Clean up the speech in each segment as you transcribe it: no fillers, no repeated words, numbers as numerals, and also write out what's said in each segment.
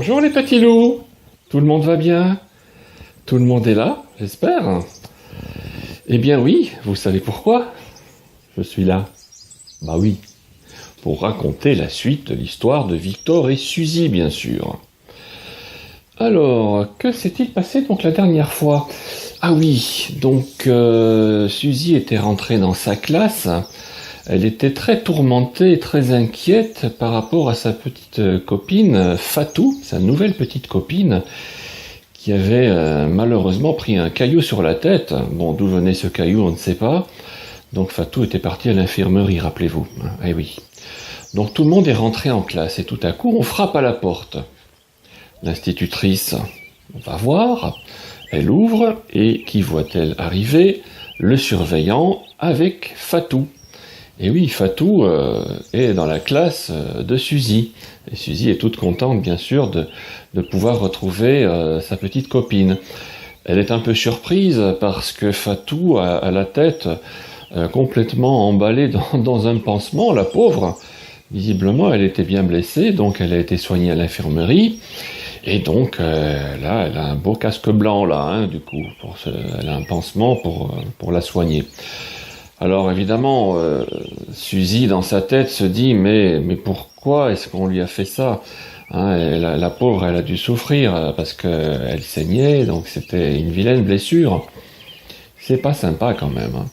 Bonjour les petits loups. Tout le monde va bien? Tout le monde est là, j'espère. Eh bien oui, vous savez pourquoi je suis là? Bah oui, pour raconter la suite de l'histoire de Victor et Suzy, bien sûr. Alors, que s'est-il passé donc la dernière fois? Ah oui, donc Suzy était rentrée dans sa classe. Elle était très tourmentée et très inquiète par rapport à sa petite copine Fatou, sa nouvelle petite copine, qui avait malheureusement pris un caillou sur la tête. Bon, d'où venait ce caillou, on ne sait pas. Donc Fatou était partie à l'infirmerie, rappelez-vous. Eh oui. Donc tout le monde est rentré en classe et tout à coup, on frappe à la porte. L'institutrice va voir, elle ouvre et qui voit-elle arriver? Le surveillant avec Fatou. Et oui, Fatou est dans la classe de Suzy. Et Suzy est toute contente, bien sûr, de pouvoir retrouver sa petite copine. Elle est un peu surprise parce que Fatou a la tête complètement emballée dans un pansement, la pauvre. Visiblement, elle était bien blessée, donc elle a été soignée à l'infirmerie. Et donc, là, elle a un beau casque blanc, là, hein, du coup. Elle a un pansement pour la soigner. Alors évidemment, Suzy dans sa tête se dit mais pourquoi est-ce qu'on lui a fait ça, hein, la pauvre, elle a dû souffrir parce qu'elle saignait, donc c'était une vilaine blessure. C'est pas sympa quand même. Hein.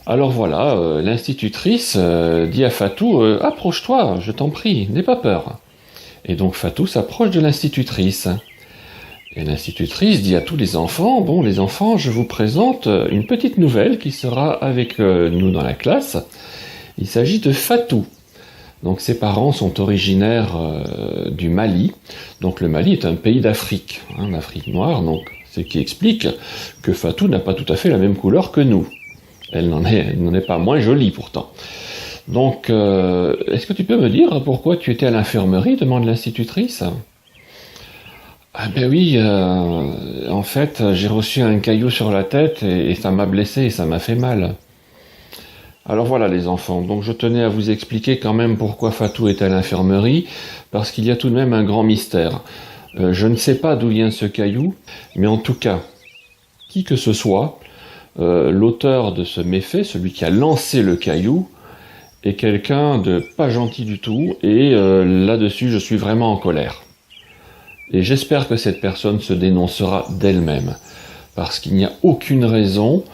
Alors voilà, l'institutrice dit à Fatou approche-toi, je t'en prie, n'aie pas peur. Et donc Fatou s'approche de l'institutrice. Et l'institutrice dit à tous les enfants, bon les enfants, je vous présente une petite nouvelle qui sera avec nous dans la classe. Il s'agit de Fatou. Donc ses parents sont originaires du Mali. Donc le Mali est un pays d'Afrique, hein, d'Afrique noire, donc ce qui explique que Fatou n'a pas tout à fait la même couleur que nous. Elle n'en est pas moins jolie pourtant. Donc, est-ce que tu peux me dire pourquoi tu étais à l'infirmerie, demande l'institutrice. Ah ben oui, en fait, j'ai reçu un caillou sur la tête et ça m'a blessé et ça m'a fait mal. Alors voilà les enfants, donc je tenais à vous expliquer quand même pourquoi Fatou est à l'infirmerie, parce qu'il y a tout de même un grand mystère. Je ne sais pas d'où vient ce caillou, mais en tout cas, qui que ce soit, l'auteur de ce méfait, celui qui a lancé le caillou, est quelqu'un de pas gentil du tout, et là-dessus je suis vraiment en colère. Et j'espère que cette personne se dénoncera d'elle-même, parce qu'il n'y a aucune raison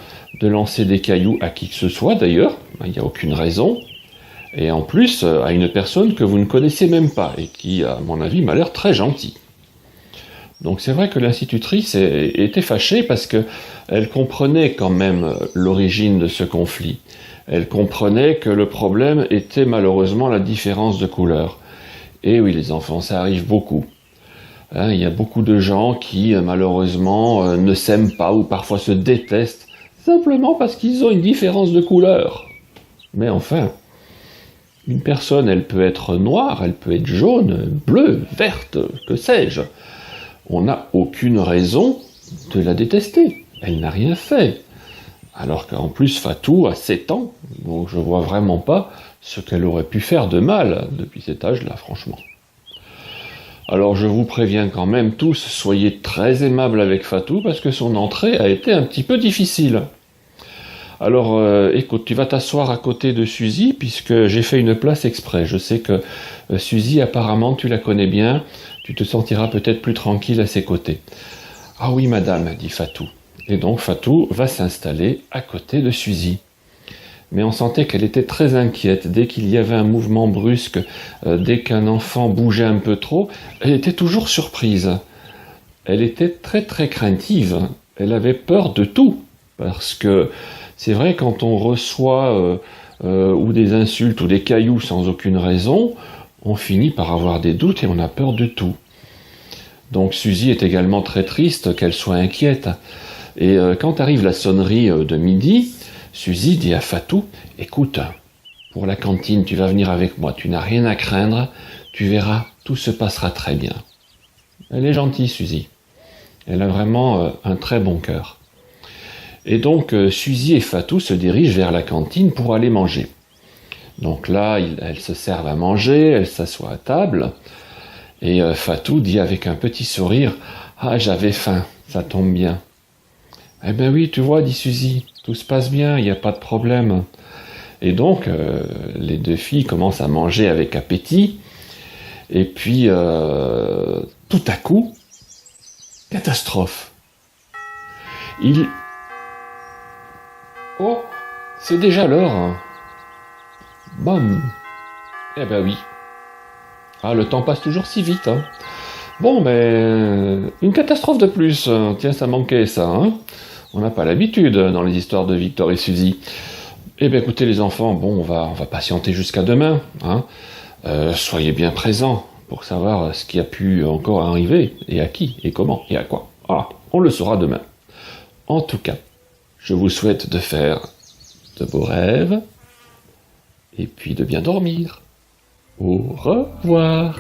de lancer des cailloux à qui que ce soit d'ailleurs, il n'y a aucune raison, et en plus à une personne que vous ne connaissez même pas, et qui, à mon avis, m'a l'air très gentille. Donc c'est vrai que l'institutrice était fâchée parce qu'elle comprenait quand même l'origine de ce conflit. Elle comprenait que le problème était malheureusement la différence de couleur. Et oui les enfants, ça arrive beaucoup. Hein, il y a beaucoup de gens qui malheureusement ne s'aiment pas ou parfois se détestent simplement parce qu'ils ont une différence de couleur. Mais enfin, une personne, elle peut être noire, elle peut être jaune, bleue, verte, que sais-je. On n'a aucune raison de la détester. Elle n'a rien fait. Alors qu'en plus Fatou a 7 ans, donc je vois vraiment pas ce qu'elle aurait pu faire de mal depuis cet âge-là, franchement. Alors je vous préviens quand même tous, soyez très aimables avec Fatou parce que son entrée a été un petit peu difficile. Alors écoute, tu vas t'asseoir à côté de Suzy puisque j'ai fait une place exprès. Je sais que Suzy apparemment tu la connais bien, tu te sentiras peut-être plus tranquille à ses côtés. Ah oui madame, dit Fatou. Et donc Fatou va s'installer à côté de Suzy. Mais on sentait qu'elle était très inquiète. Dès qu'il y avait un mouvement brusque, dès qu'un enfant bougeait un peu trop, elle était toujours surprise. Elle était très très craintive. Elle avait peur de tout. Parce que c'est vrai, quand on reçoit ou des insultes ou des cailloux sans aucune raison, on finit par avoir des doutes et on a peur de tout. Donc Suzy est également très triste qu'elle soit inquiète. Et quand arrive la sonnerie de midi, Suzy dit à Fatou, écoute, pour la cantine, tu vas venir avec moi, tu n'as rien à craindre, tu verras, tout se passera très bien. Elle est gentille, Suzy. Elle a vraiment un très bon cœur. Et donc, Suzy et Fatou se dirigent vers la cantine pour aller manger. Donc là, elles se servent à manger, elles s'assoient à table, Et Fatou dit avec un petit sourire, ah, j'avais faim, ça tombe bien. Eh ben oui, tu vois, dit Suzy, tout se passe bien, il n'y a pas de problème. Et donc, les deux filles commencent à manger avec appétit. Et puis, tout à coup, catastrophe. Oh, c'est déjà l'heure. Bam. Eh ben oui. Ah, le temps passe toujours si vite, hein. Bon, ben, une catastrophe de plus. Tiens, ça manquait, ça, hein. On n'a pas l'habitude dans les histoires de Victor et Suzy. Eh bien, écoutez, les enfants, bon, on va patienter jusqu'à demain, hein. Soyez bien présents pour savoir ce qui a pu encore arriver, et à qui, et comment, et à quoi. Voilà, on le saura demain. En tout cas, je vous souhaite de faire de beaux rêves, et puis de bien dormir. Au revoir.